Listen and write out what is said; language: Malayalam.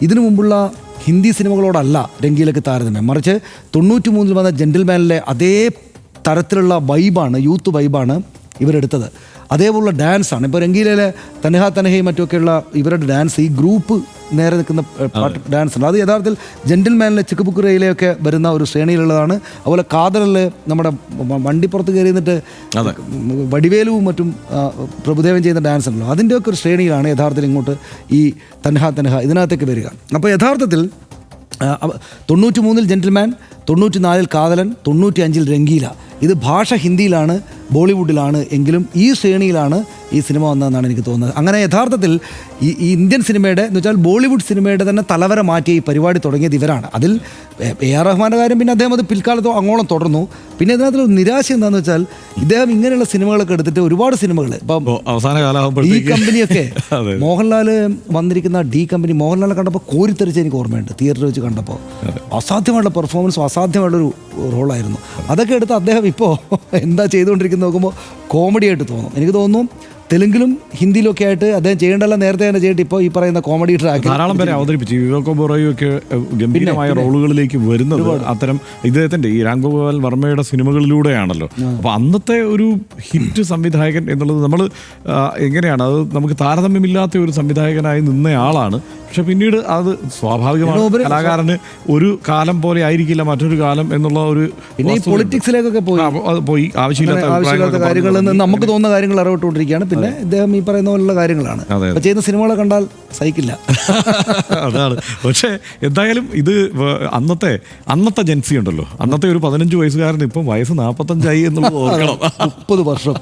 ഇതിനു മുമ്പുള്ള ഹിന്ദി സിനിമകളോടല്ല രംഗീലയ്ക്ക് താരതമ്യം. മറിച്ച് 93 വന്ന ജെന്റിൽമാനിലെ അതേ തരത്തിലുള്ള വൈബാണ്, യൂത്ത് വൈബാണ് ഇവരെടുത്തത്. അതേപോലുള്ള ഡാൻസാണ്. ഇപ്പോൾ രംഗീലയിലെ തനഹ തനഹയും മറ്റുമൊക്കെയുള്ള ഇവരുടെ ഡാൻസ്, ഈ ഗ്രൂപ്പ് നേരെ നിൽക്കുന്ന പാട്ട് ഡാൻസ് ഉണ്ട്. അത് യഥാർത്ഥത്തിൽ ജെന്റിൽമാനിലെ ചിക്കുബുക്കുറയിലെയൊക്കെ വരുന്ന ഒരു ശ്രേണിയിലുള്ളതാണ്. അതുപോലെ കാതലിൽ നമ്മുടെ വണ്ടിപ്പുറത്ത് കയറി നിന്നിട്ട് വടിവേലുവും മറ്റും പ്രഭുദേവൻ ചെയ്യുന്ന ഡാൻസ് ഉണ്ടല്ലോ, അതിൻ്റെയൊക്കെ ഒരു ശ്രേണിയിലാണ് യഥാർത്ഥത്തിൽ ഇങ്ങോട്ട് ഈ തനഹ തനഹ ഇതിനകത്തേക്ക് വരിക. അപ്പോൾ യഥാർത്ഥത്തിൽ 93 ജെന്റിൽമാൻ, 94 കാതലൻ, 95 രംഗീല. ഇത് ഭാഷ ഹിന്ദിയിലാണ്, ബോളിവുഡിലാണ് എങ്കിലും ഈ ശ്രേണിയിലാണ് ഈ സിനിമ വന്നതെന്നാണ് എനിക്ക് തോന്നുന്നത്. അങ്ങനെ യഥാർത്ഥത്തിൽ ഈ ഇന്ത്യൻ സിനിമയുടെ എന്ന് വെച്ചാൽ ബോളിവുഡ് സിനിമയുടെ തന്നെ തലവര മാറ്റിയ ഈ പരിപാടി തുടങ്ങിയത് ഇവരാണ്. അതിൽ AR റഹ്മാൻ്റെ കാര്യം പിന്നെ അദ്ദേഹം അത് പിൽക്കാലത്തോ അങ്ങോളം തുടർന്നു. പിന്നെ ഇതിനകത്തൊരു നിരാശ എന്താണെന്ന് വെച്ചാൽ ഇദ്ദേഹം ഇങ്ങനെയുള്ള സിനിമകളൊക്കെ എടുത്തിട്ട് ഒരുപാട് സിനിമകൾ ഇപ്പം അവസാന കാലം ഡി കമ്പനിയൊക്കെ മോഹൻലാൽ വന്നിരിക്കുന്ന ഡി കമ്പനി മോഹൻലാലിനെ കണ്ടപ്പോൾ കോരിത്തെറിച്ച് എനിക്ക് ഓർമ്മയുണ്ട്. തിയേറ്ററിൽ വെച്ച് കണ്ടപ്പോൾ അസാധ്യമായിട്ടുള്ള പെർഫോമൻസും അസാധ്യമായിട്ടുള്ളൊരു റോളായിരുന്നു. അതൊക്കെ എടുത്ത് അദ്ദേഹം ഇപ്പോൾ എന്താ ചെയ്തുകൊണ്ടിരിക്കുന്നത് നോക്കുമ്പോൾ കോമഡി ആയിട്ട് തോന്നും. എനിക്ക് തോന്നുന്നു തെലുങ്കിലും ഹിന്ദിയിലും ഒക്കെ ആയിട്ട് അദ്ദേഹം ചെയ്യേണ്ടതെല്ലാം നേരത്തെ തന്നെ ചെയ്തിട്ട് ഇപ്പോൾ ഈ പറയുന്ന കോമഡി ട്രാക്ക് ധാരാളം പേരെ അവതരിപ്പിച്ചു. വിവേക് ഒബറോയും ഒക്കെ ഗംഭീരമായ റോളുകളിലേക്ക് വരുന്നത് അത്തരം ഇദ്ദേഹത്തിൻ്റെ ഈ രാം ഗോപാൽ വർമ്മയുടെ സിനിമകളിലൂടെയാണല്ലോ. അപ്പോൾ അന്നത്തെ ഒരു ഹിറ്റ് സംവിധായകൻ എന്നുള്ളത് നമ്മൾ എങ്ങനെയാണ് അത് നമുക്ക് താരതമ്യമില്ലാത്ത ഒരു സംവിധായകനായി നിന്നയാളാണ്. പക്ഷെ പിന്നീട് അത് സ്വാഭാവികമാണ്, കലാകാരന് ഒരു കാലം പോലെ ആയിരിക്കില്ല മറ്റൊരു കാലം എന്നുള്ള ഒരു പിന്നെ ഈ പൊളിറ്റിക്സിലേക്കൊക്കെ പോയി ആവശ്യമില്ലാത്ത കാര്യങ്ങളിൽ നിന്ന് നമുക്ക് തോന്നുന്ന കാര്യങ്ങൾ അറിവിട്ടുകൊണ്ടിരിക്കുകയാണ്. പിന്നെ ഇദ്ദേഹം ഈ പറയുന്ന പോലുള്ള കാര്യങ്ങളാണ് ചെയ്യുന്ന സിനിമകളെ കണ്ടാൽ സഹിക്കില്ല. അതാണ്. പക്ഷേ എന്തായാലും ഇത് അന്നത്തെ ജൻസി ഉണ്ടല്ലോ, അന്നത്തെ ഒരു 15 വയസ്സുകാരൻ ഇപ്പം വയസ്സ് 45 എന്നുള്ളത് ഓർക്കണം. 30 വർഷം